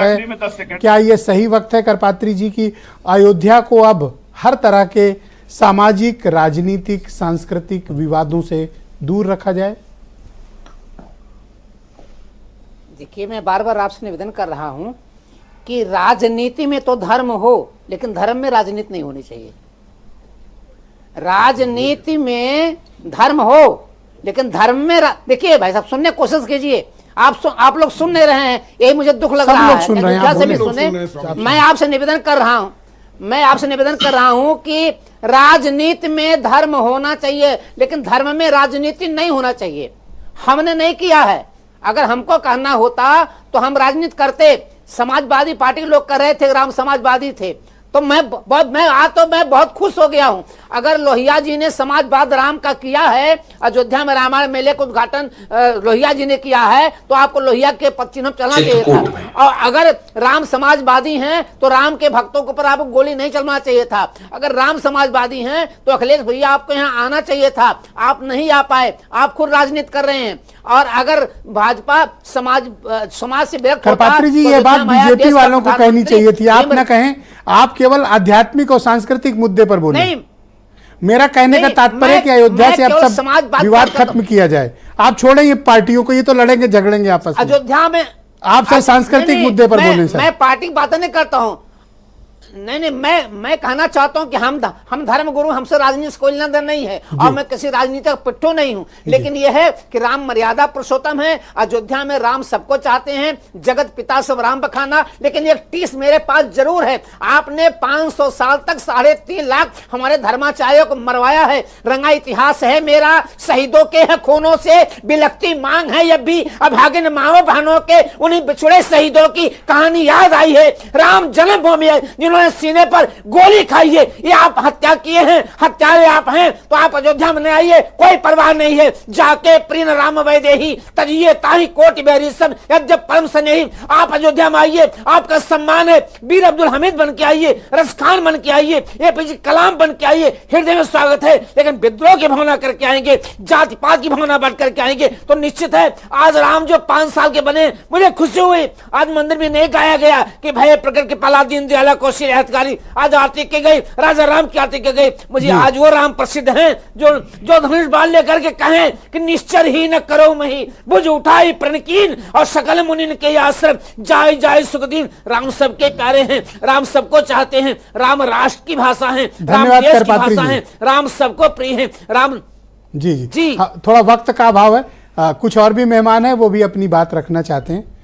में 10 सेकंड। क्या ये सही वक्त है करपात्री जी की अयोध्या को अब हर तरह के सामाजिक, राजनीतिक, सांस्कृतिक विवादों से दूर रखा जाए? देखिए, मैं बार बार आपसे निवेदन कर रहा हूं कि राजनीति में तो धर्म हो, लेकिन धर्म में राजनीति नहीं होनी चाहिए। राजनीति में धर्म हो, लेकिन धर्म में देखिए भाई साहब, सुनने की कोशिश कीजिए। आप लोग सुन नहीं रहे हैं, यही मुझे दुख लग रहा है। सुने, मैं आपसे निवेदन कर रहा हूं कि राजनीति में धर्म होना चाहिए, लेकिन धर्म में राजनीति नहीं होना चाहिए। हमने नहीं किया है। अगर हमको कहना होता तो हम राजनीति करते। समाजवादी पार्टी के लोग कर रहे थे, राम समाजवादी थे, तो मैं बहुत खुश हो गया हूं। अगर लोहिया जी ने समाजवाद राम का किया है, अयोध्या में रामायण मेले का उद्घाटन लोहिया जी ने किया है, तो आपको लोहिया के चिन्ह चलना चाहिए था। और अगर राम समाजवादी हैं तो राम के भक्तों के ऊपर आपको गोली नहीं चलना चाहिए था। अगर राम समाजवादी हैं तो अखिलेश भैया आपको यहाँ आना चाहिए था। आप नहीं आ पाए, आप खुद राजनीति कर रहे हैं। और अगर भाजपा समाज से विरक्त होता, करपात्री जी, ये बात बीजेपी वालों को कहनी चाहिए थी, आप ना कहें। आप केवल आध्यात्मिक और सांस्कृतिक मुद्दे पर बोले। नहीं, मेरा कहने का तात्पर्य कि अयोध्या से अब सब विवाद खत्म किया जाए। आप छोड़ें ये पार्टियों को, ये तो लड़ेंगे झगड़ेंगे आपस में। अयोध्या में आप सर सांस्कृतिक मुद्दे पर बोले सर। मैं पार्टी की बातें नहीं करता हूं। नहीं, मैं कहना चाहता हूं कि हम धर्म गुरु, हमसे राजनीति से कोई लेना देना नहीं है, और मैं किसी राजनीति का पिट्ठू नहीं हूं। लेकिन यह है कि राम मर्यादा पुरुषोत्तम है। अयोध्या में राम सबको चाहते हैं, जगत पिता सब राम बखाना। लेकिन एक टीस मेरे पास जरूर है। आपने 500 साल तक 3.5 लाख हमारे धर्माचार्यों को मरवाया है। रंगा इतिहास है मेरा, शहीदों के है खूनों से बिलखती मांग है। अब भी अभागिन माओ बहनों के, उन्हीं बिछुड़े शहीदों की कहानी याद आई है। राम जन्मभूमि है, जिन्होंने सीने पर गोली खाई है, ये आप हत्या किए हैं, हत्यारे आप हैं। तो आप अयोध्या में नहीं आइए, कोई परवाह नहीं है। जाके प्रिन राम वैदेही तजिए ताही कोटि बैरी सब जब परम स्नेही। आप अयोध्या में आइए, आपका सम्मान है। वीर अब्दुल हमीद बन के आइए, रस खान बन के आइए, एपीजे कलाम बन के आइए, हृदय में स्वागत है। लेकिन विद्रोह की भावना करके आएंगे, जाति पात की भावना बढ़ करके आएंगे तो निश्चित है आज राम जो 5 साल के बने, मुझे खुशी हुई। आज मंदिर में नहीं गाया गया कि भय प्रकट के पला दीन दयाला कोशी आज आरती के गई, राजा राम की आरती के गई। मुझे आज वो राम प्रसिद्ध हैं जो धनुष बाण लेकर के कहें कि निश्चर ही न करो मही, बुझ उठाई प्रणकीन और सकल मुनिन के आश्रम जाय जाय सुखदीन। राम सबके प्यारे हैं, राम सबको चाहते हैं, राम राष्ट्र की भाषा है, राम देश की भाषा है, राम सबको प्रिय है। राम जी। थोड़ा वक्त का अभाव है, कुछ और भी मेहमान है, वो भी अपनी बात रखना चाहते हैं।